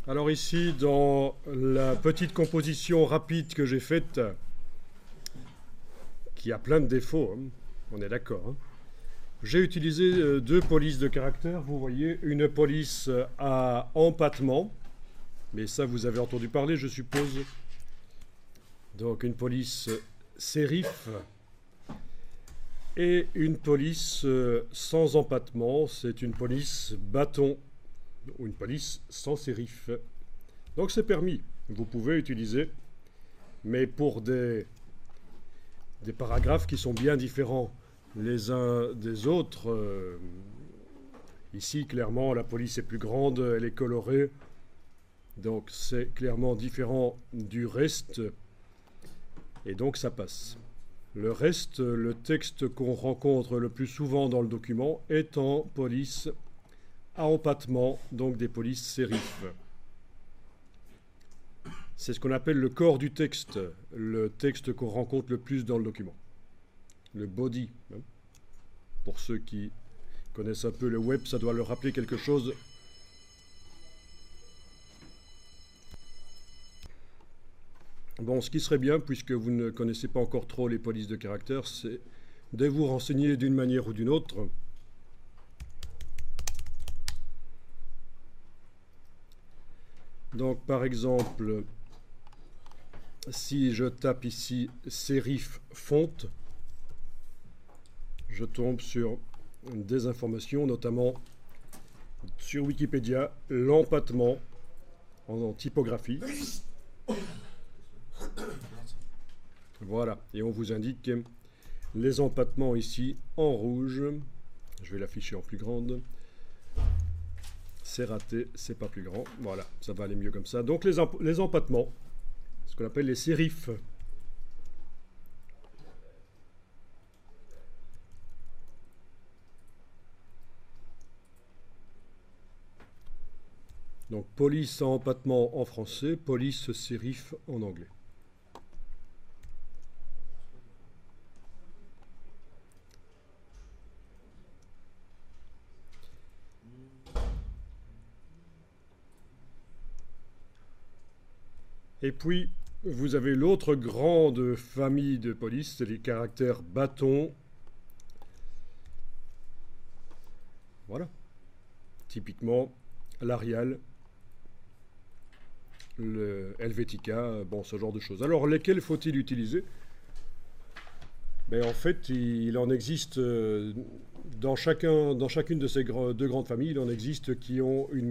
Alors ici, dans la petite composition rapide que j'ai faite, qui a plein de défauts, hein, on est d'accord, hein, j'ai utilisé deux polices de caractère. Vous voyez, une police à empattement, mais ça vous avez entendu parler, je suppose. Donc une police sérif et une police sans empattement, c'est une police bâton ou une police sans sérif. Donc c'est permis, vous pouvez utiliser, mais pour des paragraphes qui sont bien différents les uns des autres. Ici, clairement, la police est plus grande, elle est colorée, donc c'est clairement différent du reste, et donc ça passe. Le reste, le texte qu'on rencontre le plus souvent dans le document est en police à empattement, donc des polices sérifs. C'est ce qu'on appelle le corps du texte, le texte qu'on rencontre le plus dans le document. Le body. Pour ceux qui connaissent un peu le web, ça doit leur rappeler quelque chose. Bon, ce qui serait bien, puisque vous ne connaissez pas encore trop les polices de caractère, c'est de vous renseigner d'une manière ou d'une autre. Donc, par exemple, si je tape ici serif fonte, je tombe sur des informations, notamment sur Wikipédia, l'empattement en typographie. Voilà, et on vous indique les empattements ici en rouge. Je vais l'afficher en plus grande. C'est raté, c'est pas plus grand. Voilà, ça va aller mieux comme ça. Donc les empattements, ce qu'on appelle les sérifs. Donc police à empattement en français, police sérif en anglais. Et puis, vous avez l'autre grande famille de police, c'est les caractères bâtons. Voilà. Typiquement, l'Arial, le Helvetica, bon, ce genre de choses. Alors, lesquels faut-il utiliser? Ben, en fait, il en existe, dans chacune de ces deux grandes familles, il en existe qui ont une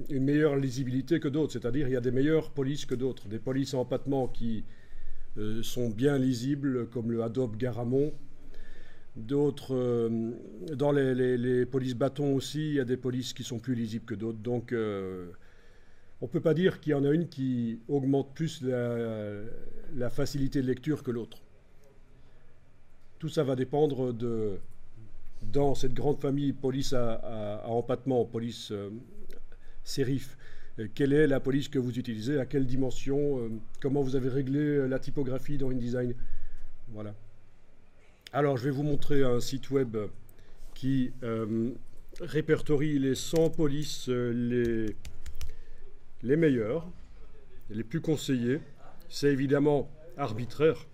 meilleure lisibilité que d'autres. C'est-à-dire, il y a des meilleures polices que d'autres. Des polices en empattement qui sont bien lisibles, comme le Adobe Garamond. D'autres, dans les polices bâtons aussi, il y a des polices qui sont plus lisibles que d'autres. Donc, on ne peut pas dire qu'il y en a une qui augmente plus la facilité de lecture que l'autre. Tout ça va dépendre de, dans cette grande famille police à empattement, police sérif, quelle est la police que vous utilisez, à quelle dimension, comment vous avez réglé la typographie dans InDesign. Voilà. Alors, je vais vous montrer un site web qui répertorie les 100 polices les meilleures, les plus conseillées. C'est évidemment arbitraire.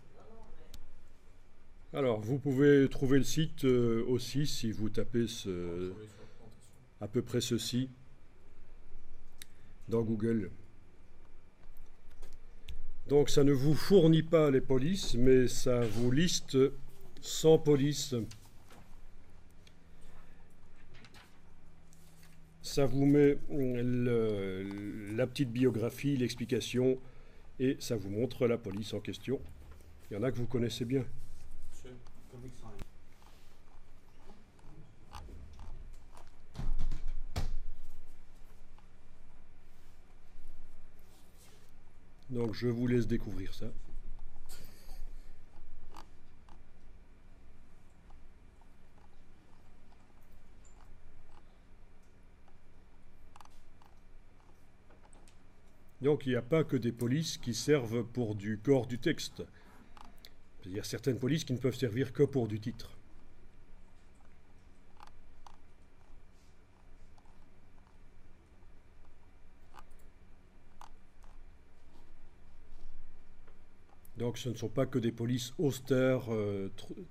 Alors, vous pouvez trouver le site aussi si vous tapez à peu près ceci dans Google. Donc, ça ne vous fournit pas les polices, mais ça vous liste 100 polices. Ça vous met la petite biographie, l'explication, et ça vous montre la police en question. Il y en a que vous connaissez bien. Donc je vous laisse découvrir ça. Donc il n'y a pas que des polices qui servent pour du corps du texte. Il y a certaines polices qui ne peuvent servir que pour du titre. Donc ce ne sont pas que des polices austères,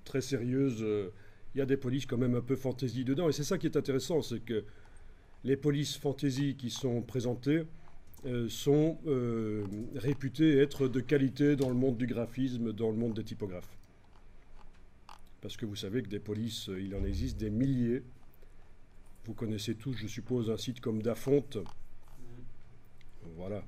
très sérieuses. Il y a des polices quand même un peu fantaisie dedans. Et c'est ça qui est intéressant, c'est que les polices fantasy qui sont présentées sont réputées être de qualité dans le monde du graphisme, dans le monde des typographes. Parce que vous savez que des polices, il en existe des milliers. Vous connaissez tous, je suppose, un site comme Dafonte. Voilà.